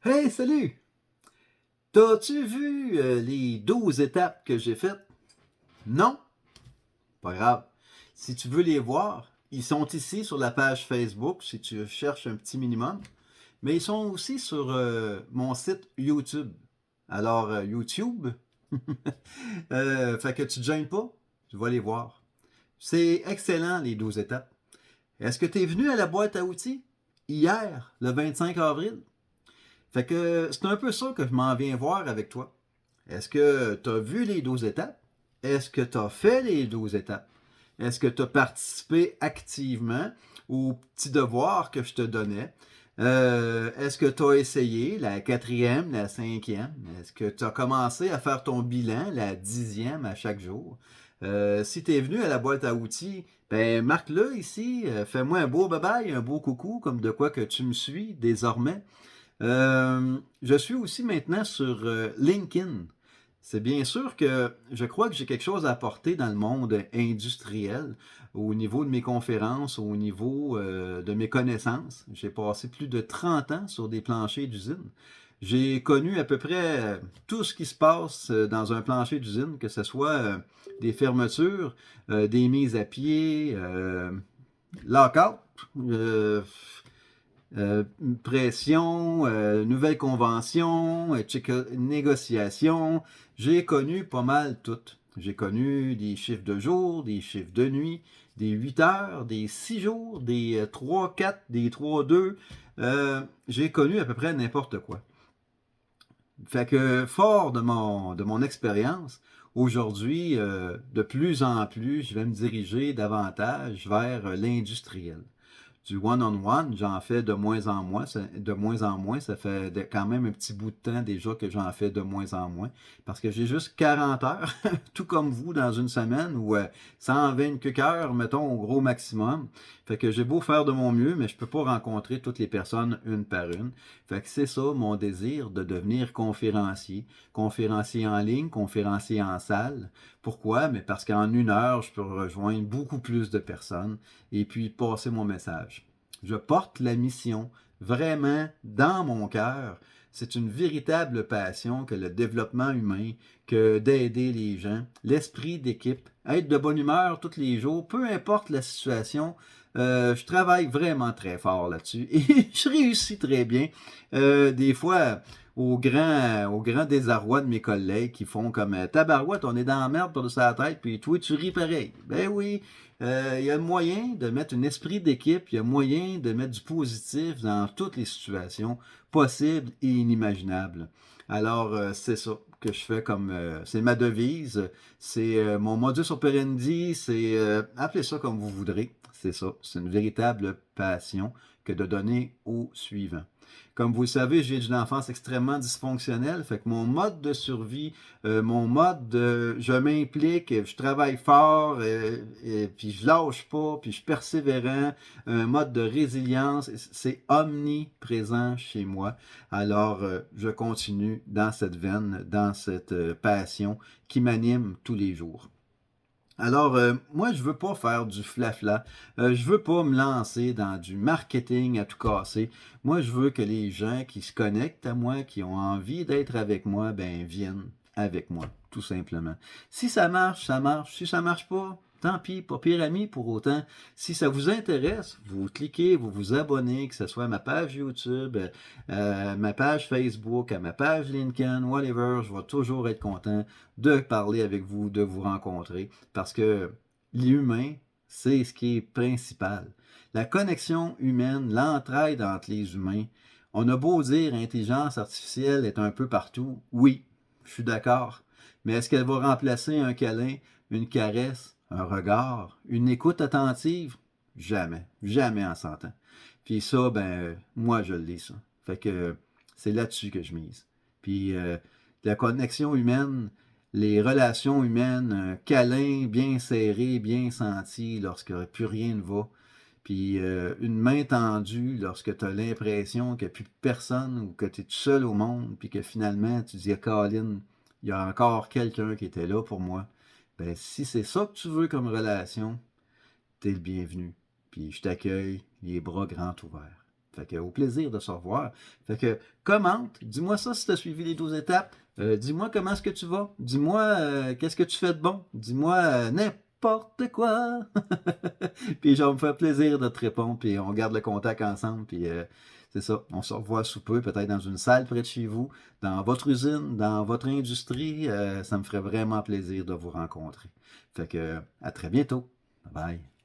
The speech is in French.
Hey, salut! T'as-tu vu les 12 étapes que j'ai faites? Non? Pas grave. Si tu veux les voir, ils sont ici sur la page Facebook si tu cherches un petit minimum. Mais ils sont aussi sur mon site YouTube. Alors, YouTube, fait que tu te gênes pas, tu vas les voir. C'est excellent, les 12 étapes. Est-ce que tu es venu à la boîte à outils hier, le 25 avril? Fait que c'est un peu ça que je m'en viens voir avec toi. Est-ce que tu as vu les 12 étapes? Est-ce que tu as fait les 12 étapes? Est-ce que tu as participé activement aux petits devoirs que je te donnais? Est-ce que tu as essayé la quatrième, la cinquième? Est-ce que tu as commencé à faire ton bilan, la dixième à chaque jour? Si tu es venu à la boîte à outils, ben marque-le ici, fais-moi un beau bye-bye, un beau coucou, comme de quoi que tu me suis désormais. Je suis aussi maintenant sur LinkedIn. C'est bien sûr que je crois que j'ai quelque chose à apporter dans le monde industriel au niveau de mes conférences, au niveau de mes connaissances. J'ai passé plus de 30 ans sur des planchers d'usine. J'ai connu à peu près tout ce qui se passe dans un plancher d'usine, que ce soit des fermetures, des mises à pied, lock-out, euh, pression, nouvelles conventions, négociations. J'ai connu pas mal tout. J'ai connu des chiffres de jour, des chiffres de nuit, des 8 heures, des 6 jours, des 3-4, des 3-2. J'ai connu à peu près n'importe quoi. Fait que fort de mon expérience, aujourd'hui, de plus en plus, je vais me diriger davantage vers l'industriel. Du one-on-one, j'en fais de moins en moins. De moins en moins, ça fait quand même un petit bout de temps déjà que j'en fais de moins en moins. Parce que j'ai juste 40 heures, tout comme vous, dans une semaine, ou 120 heures, mettons, au gros maximum. Fait que j'ai beau faire de mon mieux, mais je peux pas rencontrer toutes les personnes une par une. Fait que c'est ça mon désir de devenir conférencier. Conférencier en ligne, conférencier en salle. Pourquoi? Mais parce qu'en une heure, je peux rejoindre beaucoup plus de personnes et puis passer mon message. Je porte la mission vraiment dans mon cœur. C'est une véritable passion que le développement humain, que d'aider les gens, l'esprit d'équipe, être de bonne humeur tous les jours, peu importe la situation. Je travaille vraiment très fort là-dessus et je réussis très bien. Des fois, au grand désarroi de mes collègues qui font comme tabarouette, on est dans la merde par sa tête, puis toi, tu ris pareil. Ben oui, il y a moyen de mettre un esprit d'équipe, il y a moyen de mettre du positif dans toutes les situations possibles et inimaginables. Alors, c'est ça que je fais comme... c'est ma devise, c'est mon modus operandi, c'est... appelez ça comme vous voudrez, c'est ça. C'est une véritable passion que de donner au suivant. Comme vous le savez, j'ai une enfance extrêmement dysfonctionnelle, fait que mon mode de survie, mon mode de je m'implique, je travaille fort, et puis je lâche pas, puis je suis persévérant, un mode de résilience, c'est omniprésent chez moi. Alors, je continue dans cette veine, dans cette passion qui m'anime tous les jours. Alors, moi, je veux pas faire du flafla. Je veux pas me lancer dans du marketing à tout casser. Moi, je veux que les gens qui se connectent à moi, qui ont envie d'être avec moi, ben, viennent avec moi, tout simplement. Si ça marche, ça marche. Si ça marche pas, tant pis, pas pire ami pour autant. Si ça vous intéresse, vous cliquez, vous vous abonnez, que ce soit à ma page YouTube, ma page Facebook, à ma page LinkedIn, whatever, je vais toujours être content de parler avec vous, de vous rencontrer, parce que l'humain, c'est ce qui est principal. La connexion humaine, l'entraide entre les humains, on a beau dire intelligence artificielle est un peu partout, oui, je suis d'accord, mais est-ce qu'elle va remplacer un câlin, une caresse, un regard, une écoute attentive? Jamais, jamais en 100 ans. Puis ça, ben, moi je le lis ça. Fait que c'est là-dessus que je mise. Puis la connexion humaine, les relations humaines, un câlin bien serré, bien senti lorsque plus rien ne va. Puis une main tendue lorsque tu as l'impression qu'il n'y a plus personne ou que tu es tout seul au monde, puis que finalement tu dis à Colin, il y a encore quelqu'un qui était là pour moi. Ben, si c'est ça que tu veux comme relation, t'es le bienvenu. Puis je t'accueille, les bras grands ouverts. Fait que au plaisir de se revoir. Fait que commente, dis-moi ça si tu as suivi les 12 étapes. Dis-moi comment est-ce que tu vas. Dis-moi qu'est-ce que tu fais de bon. Dis-moi n'importe quoi. Puis ça va me faire plaisir de te répondre. Puis on garde le contact ensemble. Puis c'est ça. On se revoit sous peu, peut-être dans une salle près de chez vous, dans votre usine, dans votre industrie. Ça me ferait vraiment plaisir de vous rencontrer. Fait que à très bientôt. Bye bye.